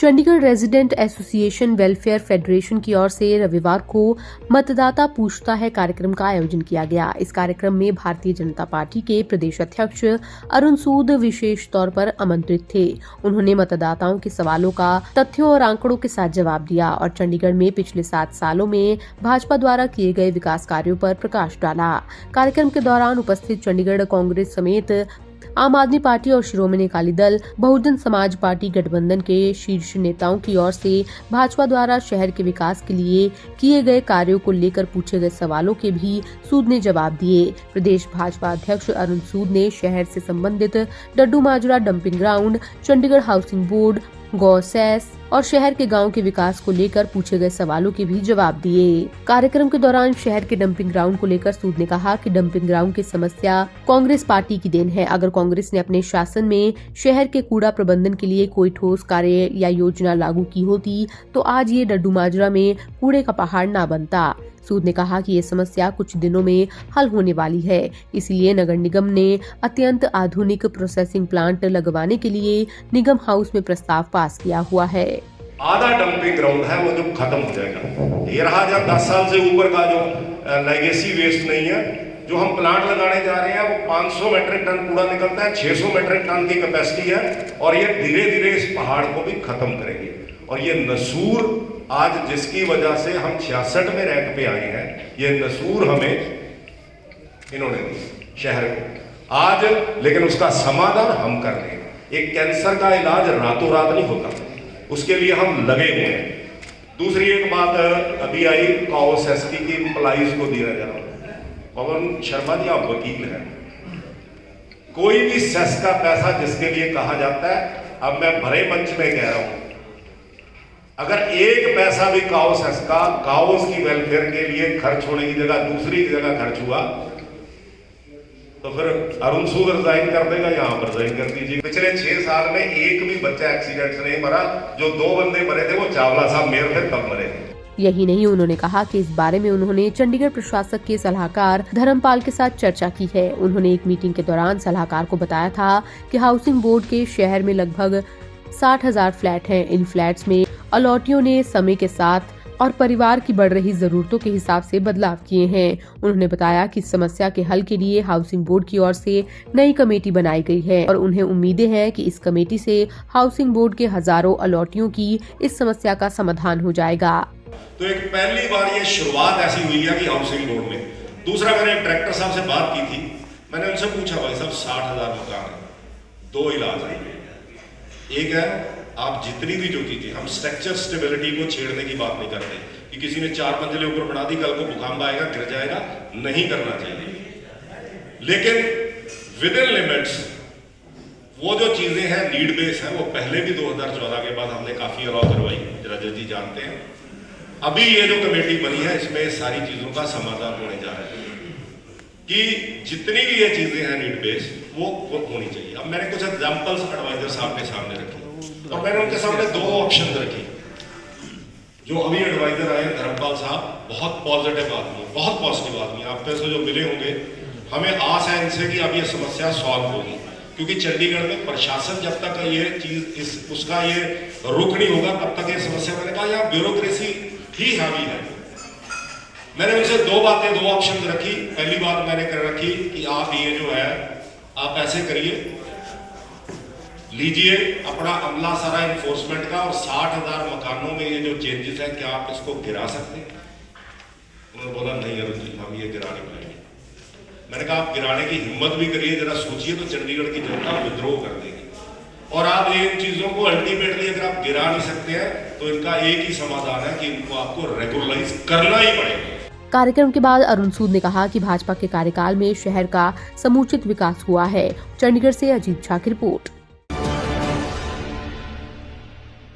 Chandigarh resident association welfare federation की ओर से रविवार को मतदाता पूछता है कार्यक्रम का आयोजन किया गया। इस कार्यक्रम में भारतीय जनता पार्टी के प्रदेश अध्यक्ष अरुण सूद विशेष तौर पर आमंत्रित थे। उन्होंने मतदाताओं के सवालों का तथ्यों और आंकड़ों के साथ जवाब दिया और चंडीगढ़ में पिछले 7 सालों में भाजपा द्वारा किए गए विकास कार्यों पर प्रकाश डाला। कार्यक्रम के दौरान उपस्थित चंडीगढ़ कांग्रेस समेत आम आदमी पार्टी और शिरोमणि अकाली दल, बहुजन समाज पार्टी गठबंधन के शीर्ष नेताओं की ओर से भाजपा द्वारा शहर के विकास के लिए किए गए कार्यों को लेकर पूछे गए सवालों के भी सूद ने जवाब दिए। प्रदेश भाजपा अध्यक्ष अरुण सूद ने शहर से संबंधित Daddu Majra dumping ground, Chandigarh housing board, गौ सेस और शहर के गांव के विकास को लेकर पूछे गए सवालों के भी जवाब दिए। कार्यक्रम के दौरान शहर के डंपिंग ग्राउंड को लेकर सूद ने कहा कि डंपिंग ग्राउंड की समस्या कांग्रेस पार्टी की देन है। अगर कांग्रेस ने अपने शासन में शहर के कूड़ा प्रबंधन के लिए कोई ठोस कार्य या योजना लागू की होती तो आज ये डड्डू माजरा में कूड़े का पहाड़ न बनता। सूद ने कहा कि ये समस्या कुछ दिनों में हल होने वाली है, इसलिए नगर निगम ने अत्यंत आधुनिक प्रोसेसिंग प्लांट लगवाने के लिए निगम हाउस में प्रस्ताव पास किया हुआ है। आधा डंपिंग ग्राउंड है वो जो खत्म हो जाएगा। ये रहा जब 10 साल से ऊपर का जो लेगेसी वेस्ट नहीं है, जो हम प्लांट लगाने जा रहे हैं वो 500 मेट्रिक टन कूड़ा निकलता है, 600 मेट्रिक टन की कैपेसिटी है और ये धीरे धीरे इस पहाड़ को भी खत्म करेंगे। और ये नसूर आज जिसकी वजह से हम 66 में रैंक पे आए हैं, ये नसूर हमें इन्होंने दी शहर को आज, लेकिन उसका समाधान हम कर रहे हैं। एक कैंसर का इलाज रातों रात नहीं होता, उसके लिए हम लगे हुए हैं। दूसरी एक बात अभी आई काओसेस्की की एम्प्लॉइज को दिया जा रहा है। पवन शर्मा जी आप वकील हैं, कोई भी सेस का पैसा जिसके लिए कहा जाता है, अब मैं भरे मंच में कह रहा हूं, अगर एक पैसा भी काओसेस का काओस की वेलफेयर के लिए खर्च होने की जगह दूसरी जगह खर्च हुआ तो फिर अरुण सूद रिजाइन कर देगा, यहां पर रिजाइन कर दीजिए। पिछले 6 साल में एक भी बच्चा एक्सीडेंट से नहीं मरा, जो 2 बंदे मरे थे वो चावला साहब मेयर थे तब मरे थे। यही नहीं, उन्होंने कहा कि इस बारे में उन्होंने चंडीगढ़ प्रशासक के सलाहकार धर्मपाल के साथ चर्चा की है। उन्होंने एक मीटिंग के दौरान सलाहकार को बताया था कि हाउसिंग बोर्ड के शहर में लगभग 60,000 फ्लैट हैं। इन फ्लैट्स में अलॉटियों ने समय के साथ और परिवार की बढ़ रही जरूरतों के हिसाब से बदलाव किए हैं। उन्होंने बताया कि इस समस्या के हल के लिए हाउसिंग बोर्ड की ओर से नई कमेटी बनाई गई है और उन्हें उम्मीदें हैं कि इस कमेटी से हाउसिंग बोर्ड के हजारों अलॉटियों की इस समस्या का समाधान हो जाएगा। तो एक पहली बार ये शुरुआत ऐसी हुई है कि हाउसिंग बोर्ड में। दूसरा, मैंने डायरेक्टर साहब से बात की थी, मैंने उनसे पूछा भाई साहब 60,000 मकान है, 2 इलाज है। एक है आप जितनी भी जो चीजें, हम स्ट्रक्चर स्टेबिलिटी को छेड़ने की बात नहीं करते कि किसी ने 4 मंजिलें ऊपर बना दी, कल को भूकंप आएगा गिर जाएगा, नहीं करना चाहिए। लेकिन विद इन लिमिट्स वो जो चीजें हैं नीड बेस है, वो पहले भी 2014 के बाद हमने काफी अलाउ करवाई, रजत जी जानते हैं। अभी ये जो कमेटी बनी है इसमें सारी चीजों का समाधान होने जा रहा है कि जितनी भी ये चीजें हैं नीड बेस वो होनी चाहिए। अब मैंने कुछ एग्जांपल्स एडवाइजर साहब के सामने रखी और मैंने उनके सामने 2 ऑप्शन रखी। जो अभी एडवाइजर आए धर्मपाल साहब, बहुत पॉजिटिव आदमी, बहुत पॉजिटिव आदमी, आप में से जो मिले होंगे, हमें आस है इनसे कि अब ये समस्या सॉल्व होगी, क्योंकि चंडीगढ़ में प्रशासन जब तक ये चीज उसका ये रुख नहीं होगा तब तक ये समस्या, मैंने कहा यहाँ ब्यूरोक्रेसी ही हावी है। मैंने उनसे 2 बातें, 2 ऑप्शन रखी। पहली बात मैंने कर रखी कि आप ये जो है आप ऐसे करिए, लीजिए अपना अमला सारा इन्फोर्समेंट का और 60,000 मकानों में ये जो चेंजेस है क्या आप इसको गिरा सकते हैं? उन्होंने बोला नहीं अरुण जी हम ये गिरा नहीं पाएंगे। मैंने कहा आप गिराने की हिम्मत भी करिए, जरा सोचिए तो चंडीगढ़ की जनता विद्रोह कर देगी। और आप इन चीजों को अल्टीमेटली अगर आप गिरा नहीं सकते हैं तो इनका एक ही समाधान है कि इनको आपको रेगुलराइज करना ही पड़ेगा। कार्यक्रम के बाद अरुण सूद ने कहा कि भाजपा के कार्यकाल में शहर का समुचित विकास हुआ है। चंडीगढ़ से अजीत झा की रिपोर्ट।